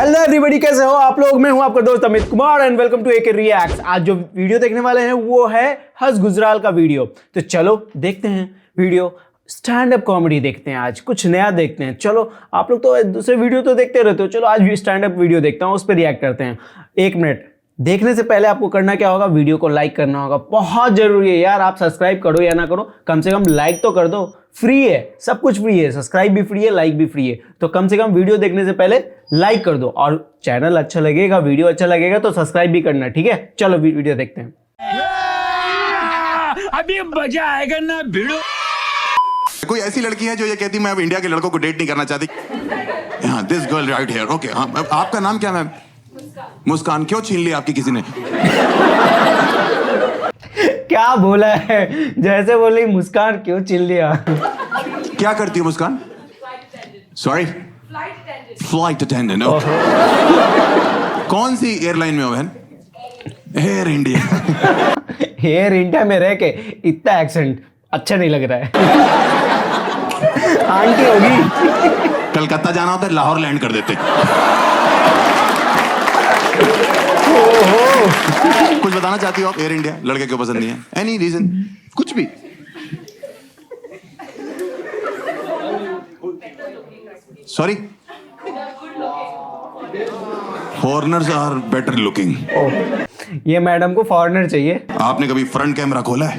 Hello everybody, कैसे हो आप लोग। मैं हूं आपका दोस्त Amit Kumar and welcome to AK reacts. आज जो वीडियो देखने वाले हैं वो है हंस गुजराल का वीडियो। तो चलो देखते हैं वीडियो। स्टैंड अप कॉमेडी देखते हैं, आज कुछ नया देखते हैं। चलो आप लोग तो दूसरे वीडियो तो देखते रहते हो, चलो आज भी स्टैंड अप वीडियो देखता हूँ, उस पर रिएक्ट करते हैं। 1 मिनट देखने से पहले आपको करना क्या होगा, वीडियो को लाइक करना होगा। बहुत जरूरी है यार, आप सब्सक्राइब करो या ना करो, कम से कम लाइक तो कर दो। फ्री है, सब कुछ फ्री है, सब्सक्राइब भी फ्री है, लाइक भी फ्री है। तो कम से कम वीडियो देखने से पहले लाइक कर दो, और चैनल अच्छा लगेगा, वीडियो अच्छा लगेगा तो सब्सक्राइब भी करना, ठीक है। चलो वीडियो देखते हैं। अभी मजा आएगा ना भिड़ो। कोई ऐसी लड़की है जो ये कहती मैं अब इंडिया के लड़कों को डेट नहीं करना चाहती। हाँ, this girl right here. Okay, हाँ, आपका नाम क्या मैम? मुस्कान। क्यों छीन ली आपकी किसी ने? क्या बोला है, जैसे बोली मुस्कान क्यों चिल लिया। क्या करती हो मुस्कान? Sorry, flight attendant. कौन सी एयरलाइन में हो बहन? Air India. एयर इंडिया में रह के इतना एक्सेंट अच्छा नहीं लग रहा है। आंटी होगी। कलकत्ता जाना होता है, लाहौर लैंड कर देते। कुछ बताना चाहती हो आप? एयर इंडिया लड़के क्यों पसंद नहीं है? Any reason? कुछ भी। Sorry, foreigners are better looking. ये मैडम को फॉरेनर चाहिए। आपने कभी फ्रंट कैमरा खोला है?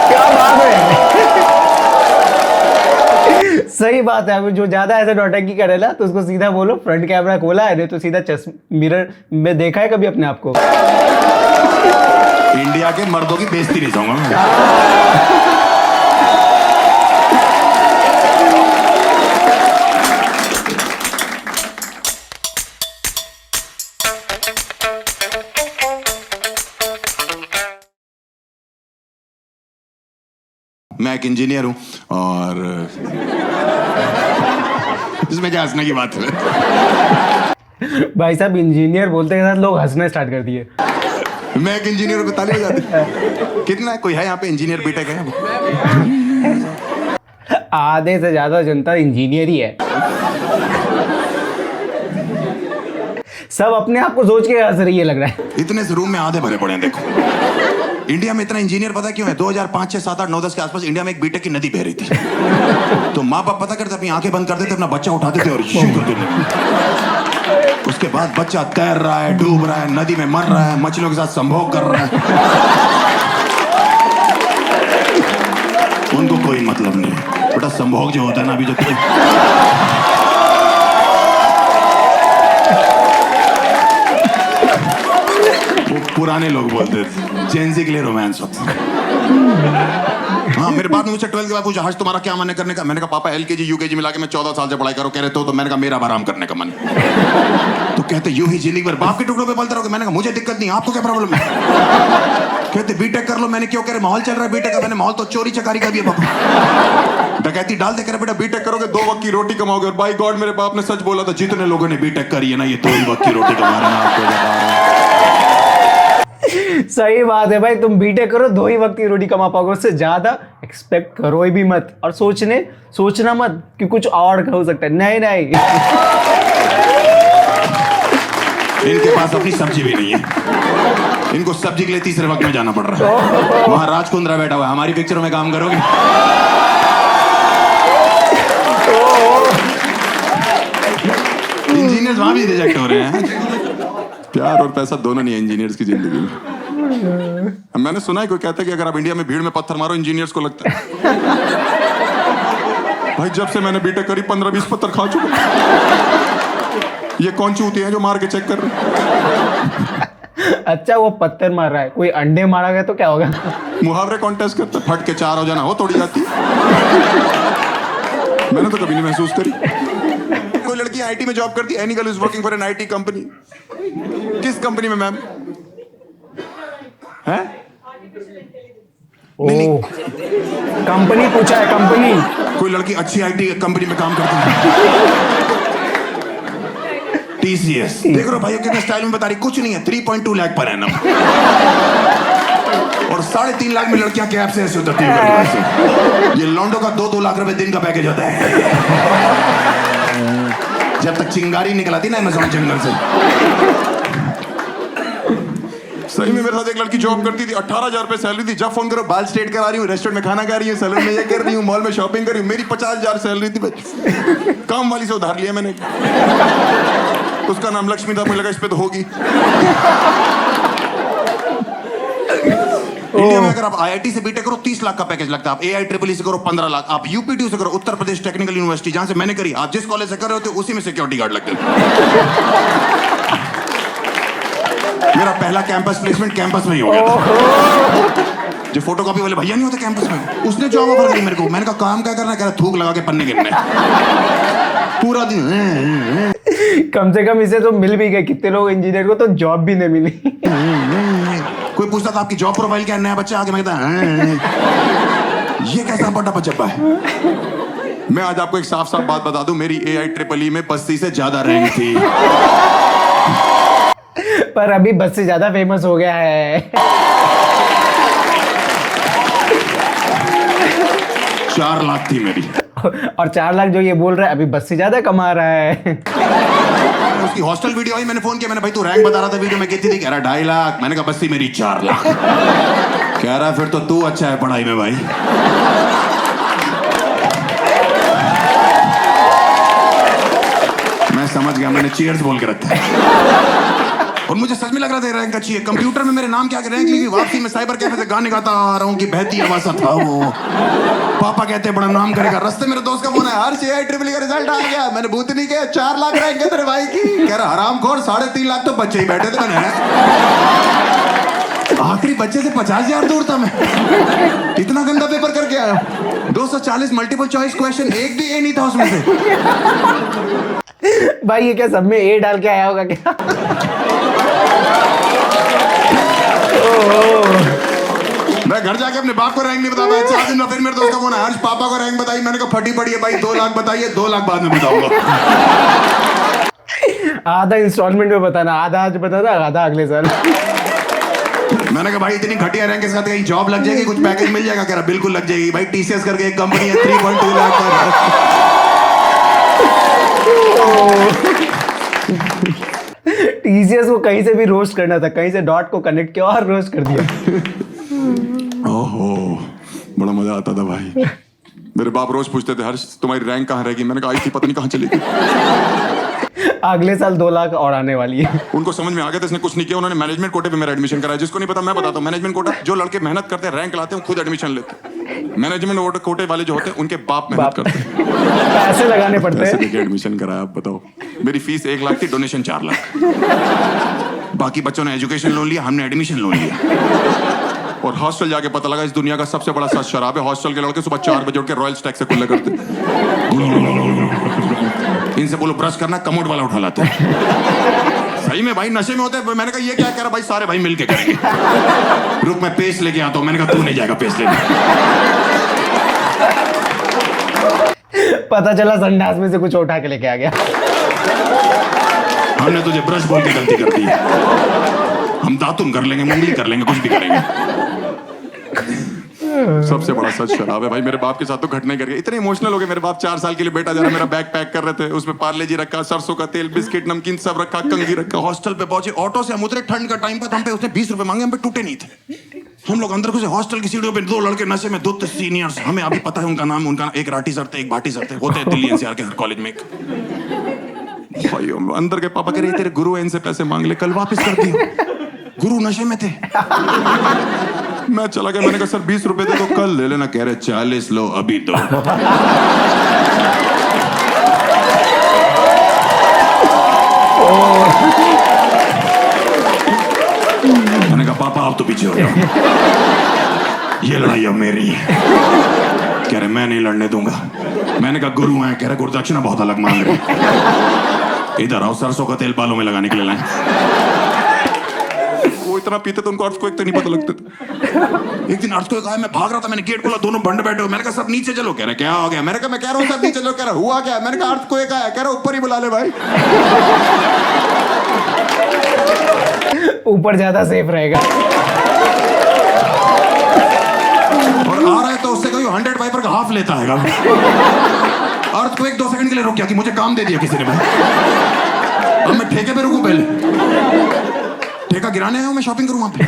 क्या बात है। सही बात है, जो ज्यादा ऐसे नौटंकी करे ना तो उसको सीधा बोलो फ्रंट कैमरा खोला है, नहीं तो सीधा मिरर में देखा है कभी अपने आप को? इंडिया के मर्दों की बेइज्जती नहीं चाहूंगा मैं। मैं एक इंजीनियर हूं और इसमें क्या हंसने की बात है? भाई साहब, इंजीनियर बोलते के साथ लोग हंसना स्टार्ट कर दिए। मैं एक इंजीनियर को ताली बजा दी। कितना है? कोई है यहाँ पे इंजीनियर बीटेक है? आधे से ज्यादा जनता इंजीनियर ही है। सब अपने आप को सोच के हंस रही है लग रहा है। इतने से रूम में आधे भरे पड़े हैं। देखो इंडिया में इतना इंजीनियर पता क्यों है? 2005, 6, 7, 8, 9, 10 के आसपास इंडिया में एक बीटेक की नदी बह रही थी। तो माँ बाप पता करते अपनी आंखें बंद कर देते, अपना बच्चा उठाते थे और यूं कर देते। उसके बाद बच्चा तैर रहा है, डूब रहा है, नदी में मर रहा है, मछलियों के साथ संभोग कर रहा है। उनको कोई मतलब नहीं। बेटा संभोग जो होता है ना, अभी जो पुराने लोग बोलते थे जेंजी के लिए रोमांस होता। हाँ, मेरे बाद में मुझसे 12 के बाद पूछा हर्ष तुम्हारा क्या मन है करने का? मैंने कहा पापा LKG UKG मिला के मैं 14 साल से पढ़ाई करो। कह रहे तो मैंने कहा मेरा आराम करने का मन। तो कहते यूं ही जिंदगी भर बाप के टुकड़ों पे पलते रहोगे। मैंने कहा मुझे दिक्कत नहीं, आपको क्या प्रॉब्लम है? कहते बीटेक कर लो। मैंने क्यों? कह रहे माहौल चल रहा है बीटेक का। मैंने माहौल तो चोरी चकारी का भी है पापा। डकैती डाल दे। कह रहे बेटा बीटेक करोगे 2 वक्त की रोटी कमाओगे। और बाय गॉड मेरे बाप ने सच बोला था, जितने लोगों ने बीटेक करी है ना, ये 2 ही वक्त की रोटी कमा रहे हैं। आपको बता रहा हूं। सही बात है भाई, तुम बीटेक करो 2 ही वक्त की रोटी कमा पाओगे, उससे ज्यादा एक्सपेक्ट करो ही भी मत। और सोचना मत कि कुछ और हो सकता है। नहीं नहीं। इनके पास अपनी सब्जी भी नहीं है। इनको सब्जी के लिए तीसरे वक्त में जाना पड़ रहा है। वहां राज कुंद्रा बैठा हुआ है। हमारी पिक्चरों में काम करोगे? इंजीनियर्स वहां भी रिजेक्ट हो रहे हैं। प्यार और पैसा दोनों नहीं है इंजीनियर्स की जिंदगी में। मैंने सुना है कोई कहता है कि अगर आप इंडिया में भीड़ में पत्थर मारो इंजीनियर्स को लगता है। भाई जब से मैंने बीटेक करी 15-20 पत्थर खा चुका। ये कौन चूती है जो मार के चेक कर रहे? अच्छा, वो पत्थर मार रहा है, कोई अंडे मारा गया तो क्या होगा? मुहावरे कॉन्टेस्ट करते, फट के 4 हो जाना वो तोड़ी जाती। मैंने तो कभी नहीं महसूस करी। कोई लड़की IT में जॉब करती है। Any girl is working for an IT company. किस कंपनी में मैम? है? नहीं, कंपनी पूछा है, कंपनी। कोई लड़की अच्छी IT कंपनी में काम करती है। TCS। देख रहे हो भाई कितने स्टाइल में बता रही, कुछ नहीं है, 3.2 लाख पर एनम। और 3.5 लाख में लड़कियां कैब से ऐसे उतरती है। ये लौंडो का 2-2 लाख रुपए दिन का पैकेज होता है। जब तक चिंगारी निकलाती ना अमेज़न जंगल से। सही में मेरे साथ एक लड़की जॉब करती थी, 18,000 रुपए सैलरी थी। जब फोन करो बाल स्ट्रेट करा रही हूँ, रेस्टोरेंट में खाना खा रही हूँ, सैलून में ये कर रही हूँ, मॉल में शॉपिंग कर रही हूँ। मेरी 50,000 सैलरी थी। काम वाली से उधार लिया मैंने। उसका नाम लक्ष्मी था, मुझे लगा इस पे तो होगी। इंडिया में अगर आप आईआईटी से बीटेक करो 30 लाख का पैकेज लगता है। आप AIEEE से करो 15 लाख। आप यूपीटी से करो, उत्तर प्रदेश टेक्निकल यूनिवर्सिटी, जहां से मैंने करी, आप जिस कॉलेज से कर रहे होते उसी में सिक्योरिटी गार्ड लगते थे। मेरा पहला कैंपस प्लेसमेंट कैंपस में ही हो गया था। जो फोटोकॉपी वाले भैया नहीं होते कैंपस में, उसने जॉब ऑफर करी मेरे को। मैंने कहा काम क्या करना है? कह रहा थूक लगा के पन्ने गिनने। पूरा दिन। कम से कम इसे तो मिल भी गए। कितने लोग इंजीनियर को तो जॉब भी नहीं मिली। कोई पूछता था आपकी जॉब प्रोफाइल क्या है, नया बच्चा आके मैं कहता ये कैसा बड़ा बच्चा है। मैं आज आपको एक साफ साफ बात बता दूं, मेरी AIEEE में 80 से ज्यादा रैंक थी। पर अभी 10 से ज्यादा फेमस हो गया है। 4 लाख थी मेरी। और 4 लाख जो ये बोल रहा है अभी 10 से ज्यादा कमा रहा है। उसकी हॉस्टल वीडियो आई, मैंने फोन किया, मैंने भाई तू रैंक बता रहा था वीडियो में कितनी थी? कह रहा 2.5 लाख। मैंने कहा बस्ती मेरी 4 लाख। कह रहा फिर तो तू अच्छा है पढ़ाई में भाई। मैं समझ गया, मैंने चीयर्स बोल के रखा। और मुझे सच में लग रहा था रैंक अच्छी है। कंप्यूटर में मेरे नाम क्या रैंक लिखी, वापसी में साइबर कैफे से गाने गाता आ रहा हूँ कि बहती आवाज़ था वो। पापा कहते बड़ा नाम करेगा। रास्ते मेरे दोस्त का फोन है, हर AIEEE का रिजल्ट आ गया। मैंने भूत नहीं किया, 4 लाख रैंक है तेरे भाई की। कह रहा हरामखोर, 3.5 लाख तो बच्चे ही बैठे थे। मैंने आखिरी बच्चे से 50,000 दूर था मैं। इतना गंदा पेपर करके आया। 240 मल्टीपल चॉइस क्वेश्चन, एक भी ए नहीं था उसमें से। भाई ये क्या सब में ए डाल के आया होगा क्या? मैं घर जाके अपने बाप को रैंक नहीं बता पाया। 4 दिन में फिर मेरे दोस्त का फोन है, हर्ष पापा को रैंक बताई। मैंने कहा फटी पड़ी है भाई, 2 लाख बताइए, 2 लाख बाद में बताऊंगा। आधा इंस्टॉलमेंट में बताना, आधा आज बताना, आधा अगले साल। मैंने कहा भाई इतनी घटिया रैंक के साथ कहीं जॉब लग जाएगी, कुछ पैकेज मिल जाएगा? कह रहा बिल्कुल लग जाएगी भाई। TCS करके एक कंपनी है, 3.2 लाख का। TCS को कहीं से भी रोस्ट करना था, कहीं से डॉट को कनेक्ट किया और रोस्ट कर दिया। ओहो, बड़ा मजा आता था भाई। मेरे बाप रोज पूछते थे, हर्ष तुम्हारी रैंक कहाँ रहेगी? मैंने कहा आई थी, पता नहीं कहाँ चली गई। अगले साल 2 लाख और आने वाली है। उनको समझ में आ गया था इसने कुछ नहीं किया। उन्होंने मैनेजमेंट कोटे पे मेरा एडमिशन कराया। जिसको नहीं पता मैं बताता हूँ, मैनेजमेंट कोटा जो लड़के मेहनत करते हैं, रैंक लाते हैं, खुद एडमिशन लेते हैं। मैनेजमेंट कोटे वाले जो होते हैं उनके बाप मेहनत करते हैं, पैसे लगाने पड़ते हैं। पैसे एडमिशन कराया। आप बताओ, मेरी फीस 1 लाख थी, डोनेशन 4 लाख। बाकी बच्चों ने एजुकेशन लोन लिया, हमने एडमिशन लोन लिया। और हॉस्टल जाके पता लगा इस दुनिया का सबसे बड़ा सच शराब है। हॉस्टल के लड़के सुबह 4 बजे उठ के रॉयल स्टैग से कुल्ले करते। इनसे बोलो ब्रश करना, कमोड वाला उठा लाते। सही में भाई नशे में होते हैं। मैंने कहा ये क्या कह रहा भाई, सारे भाई मिलके करेंगे। रुक मैं पेस्ट लेके आता हूँ। मैंने कहा तू नहीं जाएगा पेस्ट लेने। पता चला संडास में से कुछ उठा के लेके आ गया। हमने तुझे ब्रश बोल के गलती कर दी। हम दातुन कर लेंगे, मुंगली कर लेंगे, कुछ भी करेंगे। सबसे बड़ा सच शराब है भाई। मेरे बाप के साथ तो घटना कर गया। इतने इमोशनल हो गए मेरे बाप। 4 साल के लिए बेटा जरा मेरा बैग पैक कर रहे थे, उसमें पार्ले जी रखा, सरसों का तेल, बिस्किट, नमकीन सब रखा, कंघी रखा। हॉस्टल पे पहुंचे, ऑटो से हम उतरे, ठंड का टाइम पे हम पे उसने 20 रुपए मांगे, हम पे टूटे नहीं थे। हम लोग अंदर घुसे, हॉस्टल की सीढ़ियों पे 2 लड़के नशे में, 2 सीनियर्स, हमें अभी पता है उनका नाम। उनका एक राठी सर थे, एक भाटी सर थे, होते हैं दिल्ली NCR के हर कॉलेज में। भाई अंदर के पापा कह रहे तेरे गुरु इनसे पैसे मांग ले, कल वापस कर दियो। गुरु नशे में थे। मैं चला गया, मैंने कहा सर 20 रुपए दे दो, कल ले लेना। कह रहे 40 लो, अभी दो। मैंने कहा पापा आप तो पीछे हो जाओ, ये लड़ाई अब मेरी है। कह रहे मैं नहीं लड़ने दूंगा। मैंने कहा गुरु हैं। कह रहे गुरुदक्षिणा बहुत अलग मांग रहे। इधर आओ, सरसों का तेल बालों में लगाने के लिए लाए। वो इतना पीते तो उनको अर्थ को एक तो नहीं पता लगता था। एक दिन अर्थ को आया, मैं भाग रहा था, मैंने गेट खोला, दोनों बंड बैठे हो। मैंने कहा सब नीचे चलो। कह रहे क्या हो गया? मैंने कहा मैं कह रहा हूँ सब नीचे चलो। कह रहा हुआ क्या? मैंने कहा अर्थ को एक आया। कह रहा ऊपर ही बुला ले भाई। ऊपर ज्यादा सेफ रहेगा। 100 वाइपर का हाफ लेता है। अर्थ को 1-2 सेकंड के लिए रुक गया कि मुझे काम दे दिया किसी ने भाई। अब मैं ठेके पे रुकूं पहले? ठेका गिराने आया हूं मैं, शॉपिंग करूं वहां पे?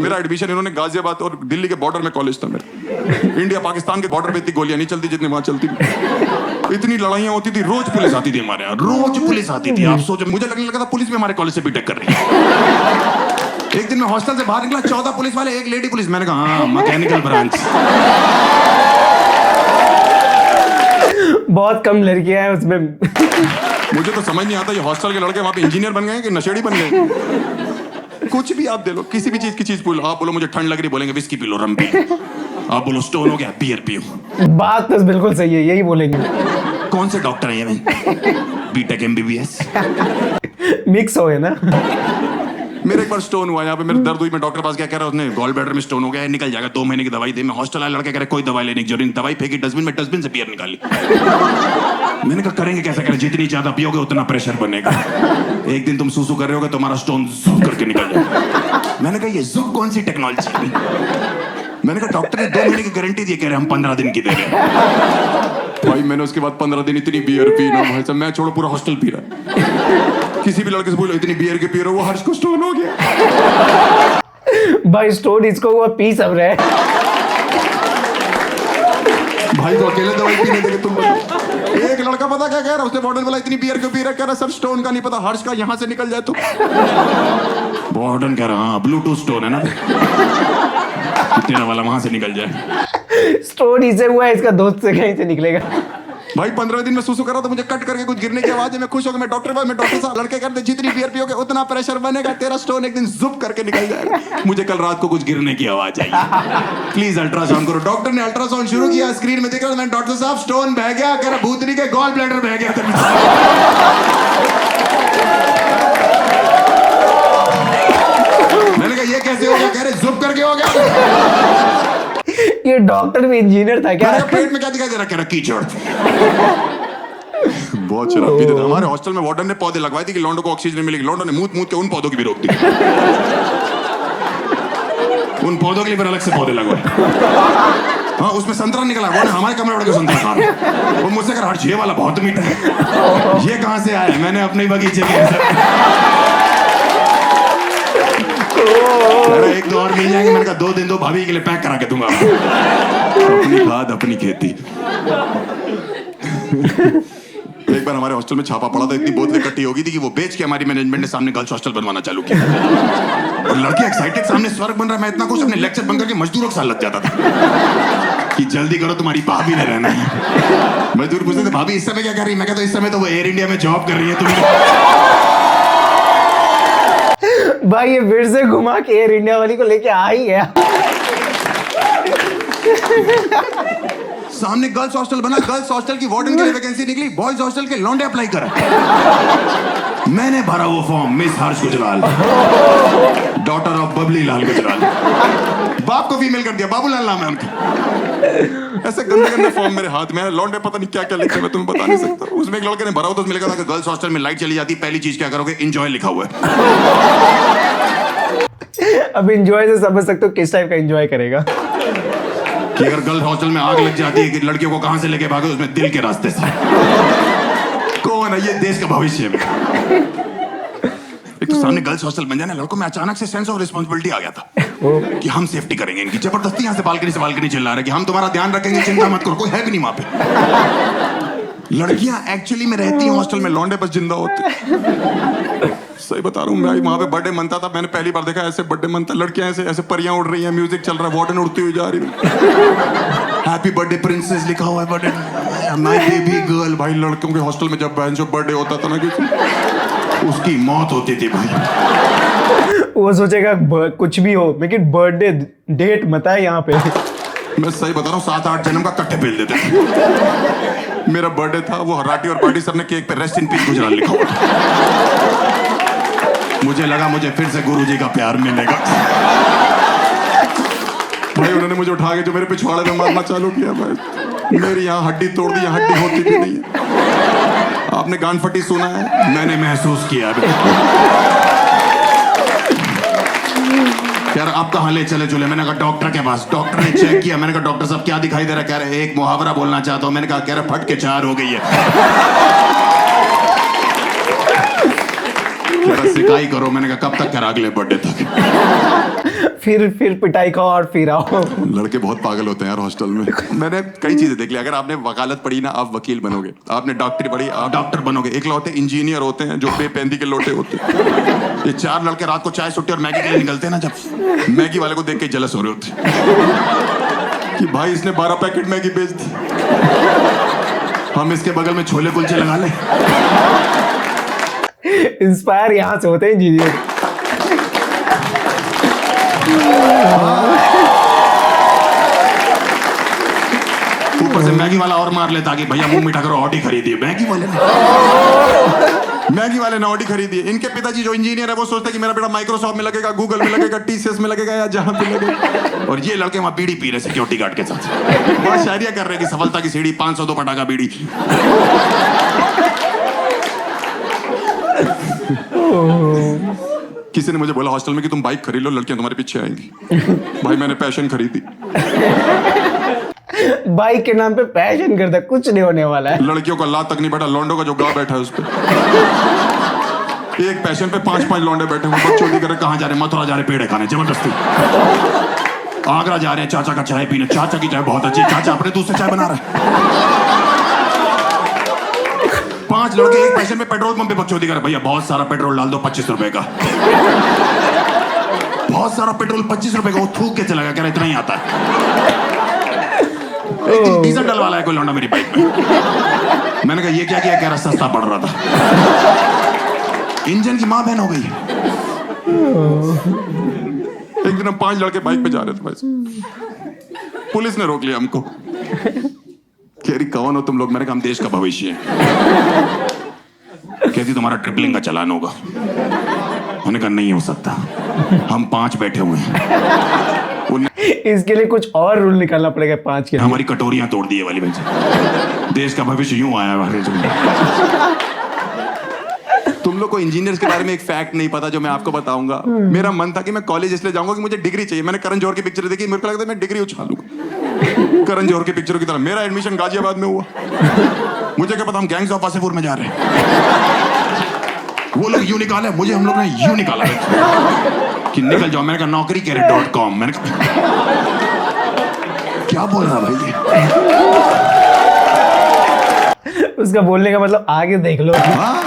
मेरा एडमिशन इन्होंने गाजियाबाद और दिल्ली के बॉर्डर में कॉलेज था मेरा। इंडिया पाकिस्तान के बॉर्डर पे इतनी गोलियां नहीं चलती जितनी वहां चलती थी। इतनी लड़ाइयां होती थी, रोज पुलिस आती थी हमारे यहाँ, रोज पुलिस आती थी। आप सोचो, मुझे लगने लगा था पुलिस भी हमारे कॉलेज से बीटेक कर रही है। एक दिन मैं हॉस्टल से बाहर निकला, 14 पुलिस वाले, 1 लेडी पुलिस। मैंने कहा हाँ, मैकेनिकल ब्रांच। बहुत कम लड़कियां हैं उसमें। मुझे तो समझ नहीं आता ये हॉस्टल के लड़के वहां पे इंजीनियर बन गए कि नशेड़ी बन गए। कुछ भी आप दे लो, किसी भी चीज की चीज बोलो। आप बोलो मुझे ठंड लग रही, बोलेंगे विस्की पी लो, रम पी लो। आप बोलो स्टोन हो गया, बियर पियो। बात तो बिल्कुल सही है, यही बोलेंगे। कौन से डॉक्टर हैं ये? बीटेक एमबीबीएस मिक्स हो गए ना। मेरे एक बार स्टोन हुआ यहाँ पे, मेरे दर्द हुई, मैं डॉक्टर पास गया, कह रहा उसने गॉल ब्लैडर में स्टोन हो गया है, निकल जाएगा, 2 महीने की दवाई दे। मैं हॉस्टल आए, लड़के कह रहे कोई दवाई लेने की जरूरत नहीं, दवाई फेंकी डस्टबिन में, डस्टबिन से बियर निकाली। मैंने कहा करेंगे कैसे? करें जितनी ज्यादा पियोगे उतना प्रेशर बनेगा। एक दिन तुम सूसू कर रहे होगे, तुम्हारा स्टोन जुप करके निकल जाएगा। मैंने कहा ये जुप कौन सी टेक्नोलॉजी है? मैंने कहा डॉक्टर ने 2 महीने की गारंटी दी, कह रहे हम 15 दिन की दे रहे हैं। भाई मैंने उसके बाद 15 दिन इतनी बियर पी ना भाई साहब, मैं छोड़ो पूरा हॉस्टल पी रहा। किसी भी लड़के से बोलो इतनी बियर के पी रहे हो, वो हर्ष को स्टोन हो गया। भाई स्टोन इसको हुआ, पी सब रहे। भाई को अकेले दवाई पीने देंगे तुम बताओ। एक लड़का पता क्या कह रहा, उसने बॉर्डर बोला इतनी बियर क्यों पी रहा, कह रहा सर स्टोन का नहीं पता, हर्ष का यहाँ से निकल जाए तो। बॉर्डन कह रहा हाँ ब्लूटूथ स्टोन है ना, तेरा वाला वहां से निकल जाए। स्टोन इसे हुआ है, इसका दोस्त से कहीं से निकलेगा। भाई 15 दिन में सुसु करा तो मुझे कट करके कुछ गिरने की आवाज है, मैं खुश हो गया, मैं डॉक्टर साहब, लड़के कहते जितनी बियर पियोगे उतना प्रेशर बनेगा, तेरा स्टोन एक दिन जुप करके निकल जाएगा। मुझे कल रात को कुछ गिरने की आवाज आई, प्लीज अल्ट्रासाउंड करो। डॉक्टर ने अल्ट्रासाउंड शुरू किया, स्क्रीन में दिख रहा, मैं डॉक्टर साहब स्टोन बह गया, कह रहा भूतनी के गॉल ब्लैडर बह गया। मैंने कहा ये कैसे हो गया? कह रहे जुप करके हो गया। ये डॉक्टर भी इंजीनियर था क्या? पेट में क्या दिखाई दे रहा? कह रहा कीचड़। बहुत शराब पीते थे। हमारे हॉस्टल में वार्डन ने पौधे लगवाए थे कि लौंडों को ऑक्सीजन मिलेगी। लौंडों ने मूत के उन पौधों की भी रोक दी। उन पौधों के लिए फिर अलग से पौधे लगवाए। हाँ उसमें संतरा निकला, वो हमारे कमरे वाले को संतरा खा रहा। वो मुझसे कह रहा ये वाला बहुत मीठा है। ये कहाँ से आया? मैंने अपने बगीचे में। एक 2 और मिल जाएंगे। मैंने कहा 2 दिन दो, भाभी के लिए पैक करा के दूंगा। अपनी खाद अपनी खेती। एक बार हमारे हॉस्टल में छापा पड़ा था, इतनी बोतलें इकट्ठी हो गई थी कि वो बेच के हमारी मैनेजमेंट ने सामने गर्ल्स हॉस्टल बनवाना चालू किया। और लड़के एक्साइटेड, सामने स्वर्ग बन रहा है, मैं इतना कुछ अपने लेक्चर बंद करके मजदूरों के साथ लग जाता था कि जल्दी करो तुम्हारी भाभी ने रहना है। मजदूर पूछते थे भाभी इस समय क्या कर रही है? मैं कहता इस समय तो वो एयर इंडिया में जॉब कर रही है। तुम्हें भाई ये फिर से घुमा के एयर इंडिया वाली को लेके आ ही गया। सामने गर्ल्स हॉस्टल बना, गर्ल्स हॉस्टल की वार्डन के लिए वैकेंसी निकली, बॉयज हॉस्टल के लौंडे अप्लाई करा। मैंने भरा वो form, miss Harsh Gujral, daughter of Babli Lal Gujral. बाप को फीमेल कर दिया, बाबूलाल नाम है उनका। ऐसे गंदे गंदे फॉर्म मेरे हाथ में, लौंडे पता नहीं क्या क्या लिखे, मैं तुम्हें बता नहीं सकता। उसमें एक लड़के ने भरा हो तो उसमें लिखा था कि गर्ल्स हॉस्टल में लाइट चली जाती, पहली चीज क्या करोगे? एंजॉय लिखा हुआ है। अब एंजॉय से समझ सकते हो किस टाइप का एंजॉय करेगा। कि अगर गर्ल्स हॉस्टल में आग लग जाती है कि लड़कियों को कहां से लेके भागे? उसमें दिल के रास्ते से। कौन है ये देश का भविष्य में? एक तो सामने गर्ल्स हॉस्टल बन जाने, लड़कों में अचानक से सेंस ऑफ रिस्पांसिबिलिटी आ गया था कि हम सेफ्टी करेंगे इनकी। जबरदस्ती यहाँ से बालकनी चिल्ला रहे कि हम तुम्हारा ध्यान रखेंगे, चिंता मत करो, कोई है भी नहीं वहां पे। लड़कियां एक्चुअली में रहती हैं हॉस्टल में, लौंडे बस जिंदा होते। सही बता रहा हूँ, मैं वहां पे बर्थडे मनता था, मैंने पहली बार देखा ऐसे बर्थडे मनता। लड़कियां ऐसे ऐसे परियां उड़ रही हैं, म्यूजिक चल रहा है, वार्डन उड़ती हुई जा रही है, हैप्पी बर्थडे प्रिंसेस लिखा हुआ है, बर्थडे माय बेबी गर्ल। भाई लड़कों के हॉस्टल में जब बहन जो बर्थडे होता था ना किसी, उसकी मौत होती थी भाई। वो सोचेगा कुछ भी हो लेकिन बर्थडे डेट मत है यहाँ पे। मैं सही बता रहा हूँ, 7-8 जन्म का कट्टे फेल देते थे। मेरा बर्थडे था, वो हराटी और पार्टी सर ने केक पे रेस्ट इन पीस गुजराल लिखा हुआ। मुझे लगा मुझे फिर से गुरुजी का प्यार मिलेगा। भाई उन्होंने मुझे उठा के जो मेरे पिछवाड़े में मारना चालू किया भाई। मेरी यहाँ हड्डी तोड़ दी, यहाँ हड्डी होती भी नहीं है। आपने गान फटी सुना है? मैंने महसूस किया। यार आप कहाँ ले चले चले? मैंने कहा डॉक्टर के पास। डॉक्टर ने चेक किया। मैंने कहा डॉक्टर साहब क्या दिखाई दे रहा है? कह रहे एक मुहावरा बोलना चाहता हूँ। मैंने कहा कह रहे फट के 4 हो गई है। कह रहा सिकाई करो। मैंने कहा कब तक करा? अगले बर्थडे तक। फिर पिटाई का और फिर आओ। लड़के बहुत पागल होते हैं यार हॉस्टल में। मैंने कई चीजें देख ली। अगर आपने वकालत पढ़ी ना, आप वकील बनोगे। आपने डॉक्टरी पढ़ी, आप डॉक्टर बनोगे। एक लौटे इंजीनियर होते हैं जो बेपेंदी के लोटे होते हैं। ये 4 लड़के रात को चाय सुट्टी और मैगी के लिए निकलते हैं ना, जब मैगी वाले को देख के जलस हो रहे होते कि भाई इसने 12 पैकेट मैगी बेच दी, हम इसके बगल में छोले कुलचे लगा ले। इंस्पायर यहाँ से होते हैं इंजीनियर। ऊपर से मैगी वाला और मार लेता कि भैया मुंह मीठा करो, ऑडी खरीदिए। मैगी वाले ने ऑडी खरीदी है। इनके पिताजी जो इंजीनियर है वो सोचते हैं कि मेरा बेटा माइक्रोसॉफ्ट में लगेगा, गूगल में लगेगा, टीसीएस में लगेगा या जहां पे लगेगा। और ये लड़के वहां बीड़ी पी रहे सिक्योरिटी गार्ड के साथ। बहुत शायरिया कर रहे हैं कि सफलता की सीढ़ी 502 पटाखा बीड़ी। किसी ने मुझे बोला हॉस्टल में कि तुम बाइक खरीद लो, लड़कियां तुम्हारे पीछे आएंगी। भाई मैंने पैशन खरीदी। बाइक के नाम पे पैशन करता, कुछ नहीं होने वाला है। लड़कियों का लात तक नहीं बैठा, लौंडों का जो गाँव बैठा है उस पे। एक पैशन पे 5-5 लौंडे बैठे हुए, बच्चों की करे कहाँ जा रहे? मथुरा जा रहे पेड़े खाने जबरदस्ती। आगरा जा रहे हैं चाचा का चाय पीने। चाचा की चाय बहुत अच्छी, चाचा अपने दूध से चाय बना रहा है। 5 लड़के एक पैशन पे पेट्रोल पंप पे बकचोदी कर। भैया बहुत सारा पेट्रोल डाल दो, 25 रुपए का। बहुत सारा पेट्रोल 25 रुपए का। वो थूक के चला गया, कह रहा इतना ही आता है। एक डीजल डलवाला है कोई लौंडा मेरी बाइक में। मैंने कहा ये क्या किया? कह रहा सस्ता पड़ रहा था। इंजन की मां बहन हो गई। एक दिन हम 5 लड़के बाइक पे जा रहे थे भाई, पुलिस ने रोक लिया हमको। कह रही कौन हो तुम लोग? मैंने कहा हम देश का भविष्य है। कहती तुम्हारा ट्रिपलिंग का चालान होगा। मैंने कहा नहीं हो सकता, हम 5 बैठे हुए हैं। इसके लिए कुछ और रूल निकालना पड़ेगा 5 के। हमारी कटोरियां तोड़ दी है वाली भाई। देश का भविष्य यूं आया है। तुम लोग को इंजीनियर्स के बारे में एक फैक्ट नहीं पता जो मैं आपको बताऊंगा। मेरा मन था कि मैं कॉलेज इसलिए जाऊंगा कि मुझे डिग्री चाहिए। मैंने करण जौहर की पिक्चर देखी, मेरे को लगता है मैं डिग्री उछाल लूंगा करण जौहर की पिक्चरों की तरह। मेरा एडमिशन गाजियाबाद में हुआ। मुझे क्या पता हम गैंग्स ऑफ वासेपुर में जा रहे हैं। वो लोग यूं निकाले, मुझे हम लोग ने यूं निकाला कि निकल जाओ। मैंने कहा नौकरी करे.com। मैंने कहा क्या बोल रहा भाई ये? उसका बोलने का मतलब आगे देख लो। हाँ?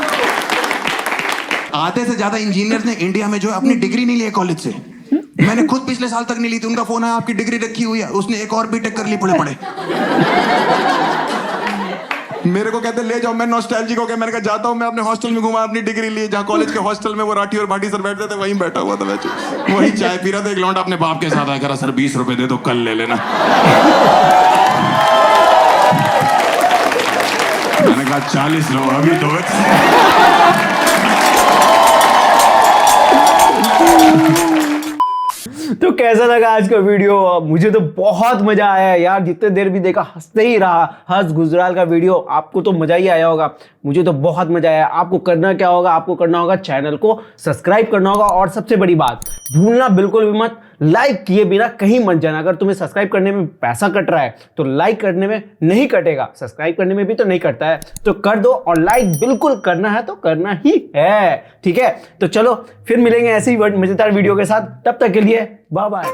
आधे से ज्यादा इंजीनियर्स ने इंडिया में जो अपनी डिग्री नहीं ली कॉलेज से। मैंने खुद पिछले साल तक नहीं ली थी। उनका फोन आया आपकी डिग्री रखी हुई है। उसने एक और बीटेक कर ली पड़े। मेरे को कहते ले जाओ। मैं नॉस्टैल्जिक हो गया। मैंने कहा जाता हूँ। मैं अपने हॉस्टल में घुमा अपनी डिग्री लिए, जहाँ कॉलेज के हॉस्टल में वो राठी और भाटी सर बैठते थे, वहीं बैठा हुआ था मैं। वही चाय पी रहा था। एक लौंडा अपने बाप के साथ आया, करा सर 20 रुपए दे दो, कल ले लेना। मैंने कहा 40 लो अभी दो। तो कैसा लगा आज का वीडियो? मुझे तो बहुत मजा आया यार। जितने देर भी देखा हंसते ही रहा। हर्ष गुजराल का वीडियो, आपको तो मजा ही आया होगा। मुझे तो बहुत मजा आया। आपको करना क्या होगा? आपको करना होगा चैनल को सब्सक्राइब करना होगा। और सबसे बड़ी बात, भूलना बिल्कुल भी मत, लाइक किए बिना कहीं मत जाना। अगर तुम्हें सब्सक्राइब करने में पैसा कट रहा है तो लाइक करने में नहीं कटेगा, सब्सक्राइब करने में भी तो नहीं कटता है। तो कर दो, और लाइक बिल्कुल करना है तो करना ही है, ठीक है? तो चलो फिर मिलेंगे ऐसी ही मजेदार वीडियो के साथ। तब तक के लिए बाय बाय।